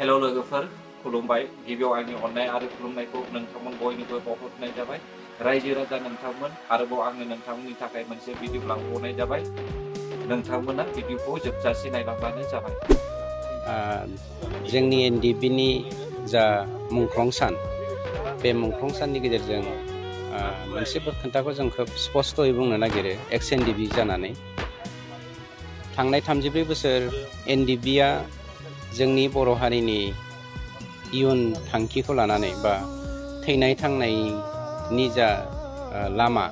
हेल' लोगोफोर खुलुमबाय गिबियाव आंनि अननाय आरो खुलुमनायखौ नोंथांमोन बयनिबो बावहरनाय जाबाय रायजो राजा नोंथांमोन आरोबाव आङो नोंथांमोननि थाखाय मोनसे भिडिअ लाबोनाय जाबाय नोंथांमोना भिडिअखौ जोबजासे नायलांबानो जाबाय जोंनि एनडिबिनि जा मुंख्लं सान बे मुंख्लं साननि गेजेरजों मोनसे खोथाखौ जों खोब स्पष्टयै बुंनो नागिरो एक्स एनडिबि जानानै थांनाय 34 बोसोर एनडिबिआ जोंनि बर' हारिनि इयुन थांखिखौ लानानै बा थैनाय थांनायनि जा लामा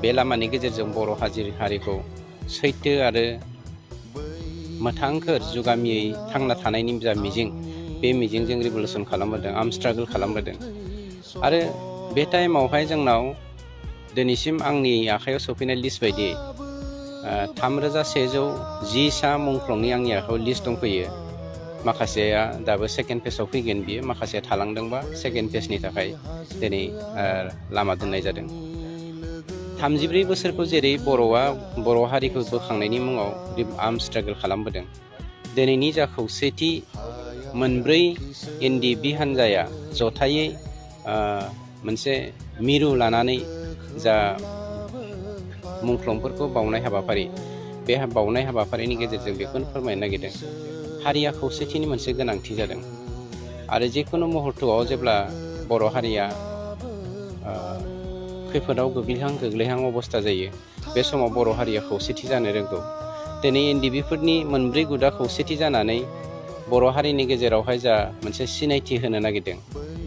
बे लामानि गेजेरजों बर' हारिखौ सैथो आरो मोथांखोर जुगामियै थांना थानायनि जा मिजिं बे मिजिंजों रिभलुसन खालामबोदों आर्म स्ट्रागल खालामबोदों आरो बे टाइमावहाय जोंनाव दिनैसिम आंनि आखायाव सफैनाय लिस्ट बायदियै 3110 सा मुंख्लंनि आंनि आखायाव लिस्ट दंफैयो माखासेया दाबो सेकेन्ड पेजआव फैगोन बियो माखासे थालांदोंबा सेकेन्ड पेजनि थाखाय दिनै लामा दोननाय जादों 34 बोसोरखौ जेरै बर' हारिखौ बोखांनायनि मुङाव आर्म स्ट्रागल खालामबोदों दिनैनि जा खौसेथि मोनब्रै एनडिबि हान्जाया जथायै मोनसे मिरु लानानै जा मुंख्लंफोरखौ बावनाय हाबाफारि बे बावनाय हाबाफारिनि गेजेरजों बेखौनो फोरमायनो नागिरदों हारिया खौसेथिनि मोनसे गोनांथि जादों आरो जिखुनु मुहुर्तआव जेब्ला बर' हारिया खैफोदाव गोग्लैहां अबस्था जायो बे समाव बर' हारिया खौसेथि जानो रोंगौ दिनै एनडिबिफोरनि मोनब्रै गुदा खौसेथि जानानै बर' हारिनि गेजेरावहाय जा मोनसे सिनायथि होनो नागिरदों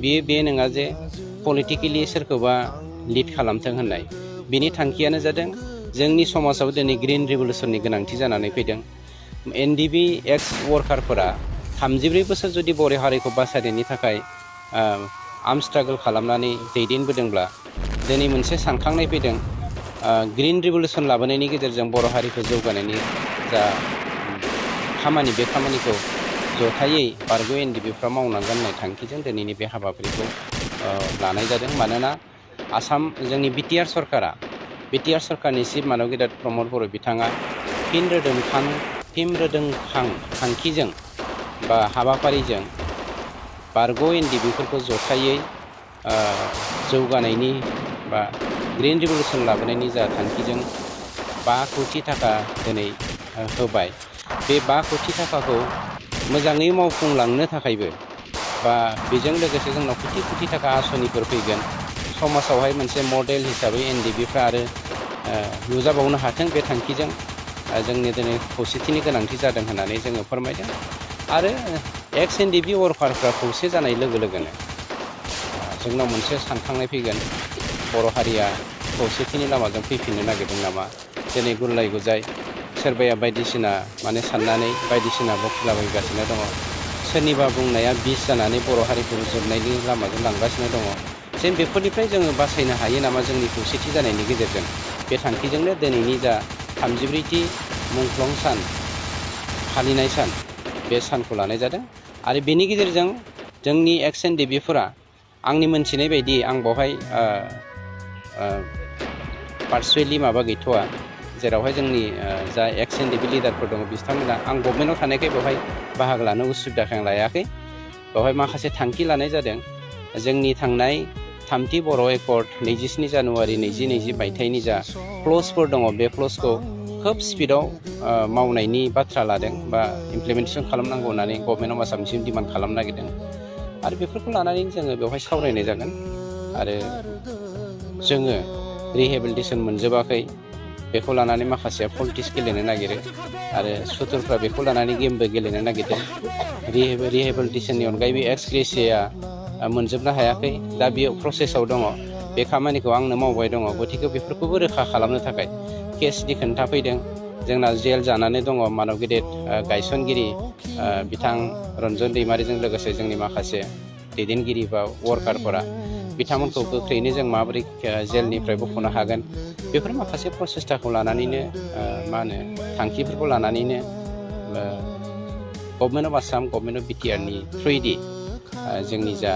बे नङा जे पलिटिकेलि सोरखौबा लिड खालामथों होननाय बिनि थांखियानो जादों जोंनि समाजाव दिनै ग्रिन रिभलुसननि गोनांथि जानानै फैदों एनडिबि एक्स वार्कारफोरा 34 बोसोर जुदि बर' हारिखौ बासायनायनि थाखाय आर्म स्ट्रागल खालामनानै दैदेनबोदोंब्ला दिनै मोनसे सानखांनाय फैदों ग्रिन रिभलुसन लाबोनायनि गेजेरजों बर' हारिखौ जौगानायनि जा खामानि बे खामानिखौ जथायै बारग' एनडिबिफ्रा मावनांगोन होननाय थांखिजों दिनैनि बे हाबाफारिखौ लानाय जादों मानोना आसाम जोंनि बिटिआर सरकारनि चिफ मानब गेदेर प्रमद बर' बिथाङा फिन रोदोमखां थांखिजों बा हाबाफारिजों बारग' एनडिबिफोरखौ जथायै जौगानायनि बा ग्रिन रिभलुसन लाबोनायनि जा थांखिजों 5 कोटि थाखा दिनै होबाय बे 5 कोटि थाखाखौ मोजाङै मावफुंलांनो थाखायबो बा बेजों लोगोसे जोंनाव कोटि थाखा आसनिफोर फैगोन समाजावहाय मोनसे मडेल हिसाबै एनडिबिफ्रा आरो नुजाबावनो हाथों बे थांखिजों जोंनि दिनै खौसेथिनि गोनांथि जादों होननानै जोङो फोरमायदों आरो एक्स एनडिबि वार्कारफ्रा खौसे जानाय लोगो लोगोनो जोंनाव मोनसे सानखांनाय फैगोन बर' हारिया खौसेथिनि लामाजों फैफिननो नागिरदों नामा दिनै गुरलाय गुजाय सोरबाया बायदिसिना साननानै बायदिसिना बखिलाबायगासिनो दङ सोरनिबा बुंनाया बिस जानानै बर' हारिखौ जोबनायनि लामाजों लांगासिनो दङ जों बेफोरनिफ्राय जोङो बासायनो हायो नामा जोंनि खौसेथि जानायनि गेजेरजों बे थांखिजोंनो दिनैनि जा 34थि मुंख्लं सान फालिनाय सान बे सानखौ लानाय जादों आरो बेनि गेजेरजों जोंनि एक्स एनडिबिफोरा आंनि मोनथिनाय बायदि आं बेवहाय पार्सुवेलि माबा गैथ'वा जेरावहाय जोंनि जा एक्स एनडिबि लिडारफोर दङ बिथांमोना आं गभर्नमेन्टआव थानायखाय बेवहाय बाहागो लानो उसुबिदाखौ आं लायाखै बेवहाय माखासे थांखि लानाय जादों जोंनि थांनाय 3थि बर' एकर्ड 27 जानुवारि 2020 मायथाइनि जा क्लजफोर दङ बे क्लजखौ खोब स्पिडआव मावनायनि बाथ्रा लादों बा इमप्लिमेन्टेसन खालामनांगौ होननानै गभर्नमेन्ट अफ आसामसिम डिमान्ड खालामनो नागिरदों आरो बेफोरखौ लानानै जोङो बेवहाय सावरायनाय जागोन आरो जोङो रिहेबिलिटेसन मोनजोबाखै बेखौ लानानै माखासेया पलिटिक्स गेलेनो नागिरो आरो सुथुरफ्रा बेखौ लानानै गेमबो गेलेनो नागिरदों रिहेबिलिटेसननि अनगायैबो एक्स ग्रेसिया मोनजोबनो हायाखै दा बेयो प्रसेसआव दङ बे खामानिखौ आंनो मावबाय दङ गतिके बेफोरखौबो रोखा खालामनो थाखाय केसनि खोन्था फैदों जोंना जेल जानानै दङ मानब गेदेर गायसनगिरि बिथां रन्जन दैमारिजों लोगोसे जोंनि माखासे दैदेनगिरि बा वार्कारफोरा बिथांमोनखौ गोख्रैनो जों माबोरै जेलनिफ्राय बख'नो हागोन बेफोर माखासे प्रसेसटाखौ लानानैनो थांखिफोरखौ लानानैनो government of Assam government of बिटिआरनि थ्रुयैदि जोंनि जा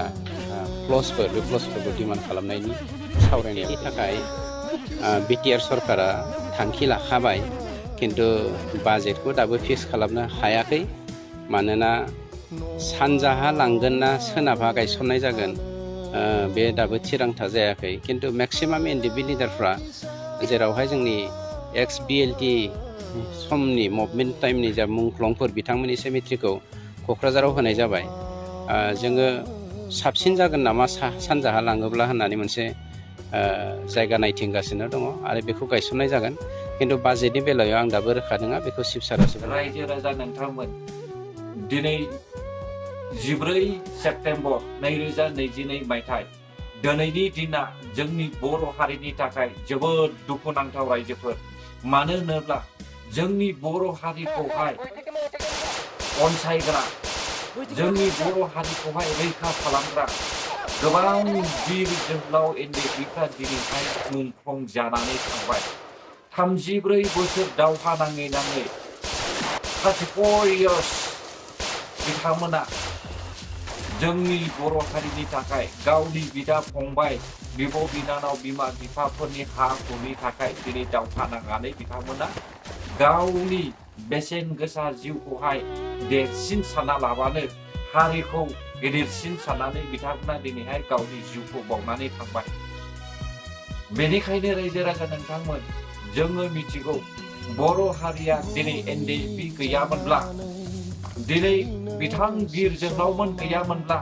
क्लजफोर बे क्लजफोरखौ डिमान्ड खालामनायनि सावरायनायनि थाखाय बिटिआर सरकारा थांखि लाखाबाय किन्तु बाजेटखौ दाबो फिक्स खालामनो हायाखै मानोना सानजाहा लांगोन ना सोनाबहा गायसननाय जागोन बे दाबो थिरांथा जायाखै खिन्थु मेक्सिमाम एनडिपि लिडारफ्रा जेरावहाय जोंनि एक्स बिएलटि समनि मुभमेन्ट टाइमनि जा मुंख्लंफोर बिथांमोननि सेमेट्रिखौ क'क्राझाराव होनाय जाबाय जोङो साबसिन जागोन नामा सानजाहा लाङोब्ला होननानै मोनसे जायगा नायथिंगासिनो दङ आरो बेखौ गायसननाय जागोन खिन्थु बाजेटनि बेलायाव आं दाबो रोखा नङा बेखौ चिफ सारासो रायजो राजा नोंथांमोन दिनै 14 सेप्तेम्बर 2022 मायथाइ दिनैनि दिना जोंनि बर' हारिनि थाखाय जोबोद दुखुनांथाव रायजोफोर मानो होनोब्ला जोंनि बर' हारिखौहाय अनसायग्रा जोंनि बर' हारिखौहाय रैखा खालामग्रा गोबां बिर जोहोलाव एनडिएफबिफ्रा दिनैहाय मुंख्लं जानानै थांबाय 34 बोसोर दावहा नाङै 34 years बिथांमोना जोंनि बर' हारिनि थाखाय गावनि बिदा फंबाय बिब' बिनानाव बिमा बिफाफोरनि हा हुनि थाखाय दिनै दावहा नांनानै बिथांमोना गावनि बेसेन गोसा जिउखौहाय देरसिन सानना लाबानो हारिखौ गेदेरसिन साननानै बिथांमोना दिनैहाय गावनि जिउखौ बावनानै थांबाय बेनिखायनो रायजो राजा नोंथांमोन जोङो मिथिगौ बर' हारिया दिनै एनडिएफबि गैयामोनब्ला दिनै बिथां बिर जोहोलावमोन गैयामोनब्ला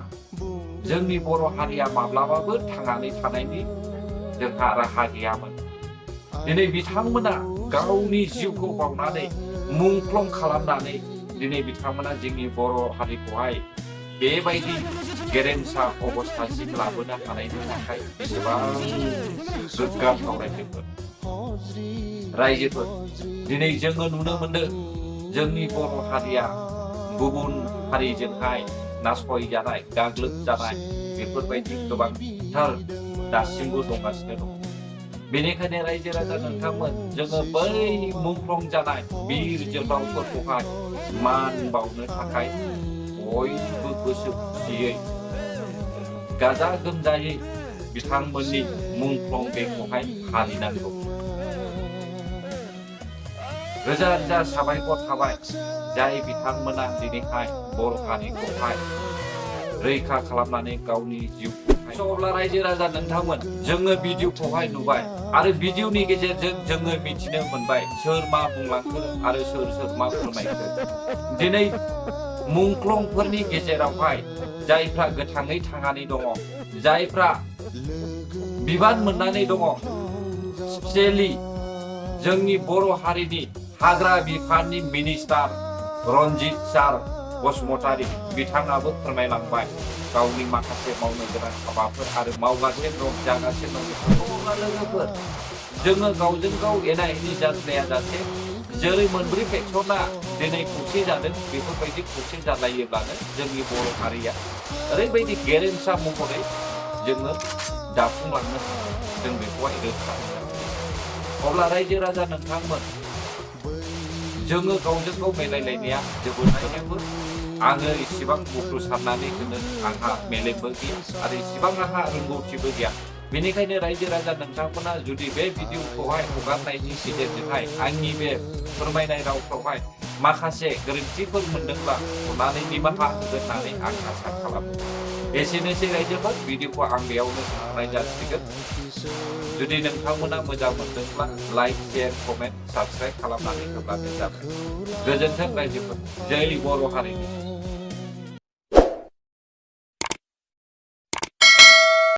जोंनि बर' हारिया माब्लाबाबो थांनानै थानायनि जोंहा राहा गैयामोन दिनै बिथांमोना गावनि जिउखौ बावनानै मुंख्लं खालामनानै दिनै बिथांमोना जोंनि बर' हारिखौहाय बेबायदि गेरेमसा अबस्थासिम लाबोनो हानायनि थाखाय बेसेबां गोग्गाथाव रायजोफोर दिनै जोङो नुनो मोनदों जोंनि बर' हारिया गुबुन हारिजोंहाय नासयजानाय गाग्लोबजानाय बेफोरबायदि गोबांथार दासिमबो दंगासिनो दं बेनिखायनो रायजो राजा नोंथांमोन जोङो बै मुंख्लं जानाय बिर जोहोलावफोरखौहाय मान बावनो थाखाय बयबो गोसो खुसियै गाजा गोमजायै बिथांमोननि मुंख्लं बेखौहाय फालिनांगौ रोजा रोजा साबायखर थाबाय जाय बिथांमोना दिनैहाय बर' हारिखौहाय रैखा खालामनानै गावनि जिउखौहाय अब्ला रायजो राजा नोंथांमोन जोङो भिडिअखौहाय नुबाय आरो भिडिअनि गेजेरजों जोङो मिथिनो मोनबाय सोर मा बुंलांखो आरो सोर मा फोरमायखो दिनै मुंख्लंफोरनि गेजेरावहाय जायफ्रा गोथाङै थांनानै दङ जायफ्रा बिबान मोननानै दङ स्पेशेलि जोंनि बर' हारिनि हाग्रा बिफाननि मिनिस्टार रनजित सार बसुमतारी बिथाङाबो फोरमायलांबाय गावनि माखासे मावनो गोनां हाबाफोर आरो मावगासिनो दं जागासिनो दं लोगोफोर जोङो गावजों गाव एना एनि जाज्लाया जासे जेरै मोनब्रै फेक्सना दिनै खौसे जादों बेफोरबायदि खौसे जालायोब्लानो जोंनि बर' हारिया ओरैबायदि गेरेमसा महरै जोङो दाफुंलांनो हागोन जों बेखौहाय रोखा अब्ला रायजो राजा नोंथांमोन जोङो गावजों गाव मेलायलायनाया जोबोद नायनांगौ आङो इसेबां गथ' साननानै होनो आंहा मेलेमबो गैया आरो इसेबां आंहा रोंगौथिबो गैया बेनिखायनो रायजो राजा नोंथांमोना जुदि बे भिडिअखौहाय हगारनायनि गेजेरजोंहाय आंनि बे फोरमायनाय रावफ्रावहाय माखासे गोरोन्थिफोर मोनदोंब्ला अननानै निमाहा होगोन होननानै आं आसा खालामो एसेनोसै रायजोफोर भिडिअखौ आं बेयावनो फोजोबनाय जासिगोन जुदि नोंथांमोना मोजां मोनदोंब्ला लाइक शेयार कमेन्ट साबस्क्राइब खालामनानै होब्लानो जाबाय गोजोन्थों रायजोफोर जय बर' हारिनि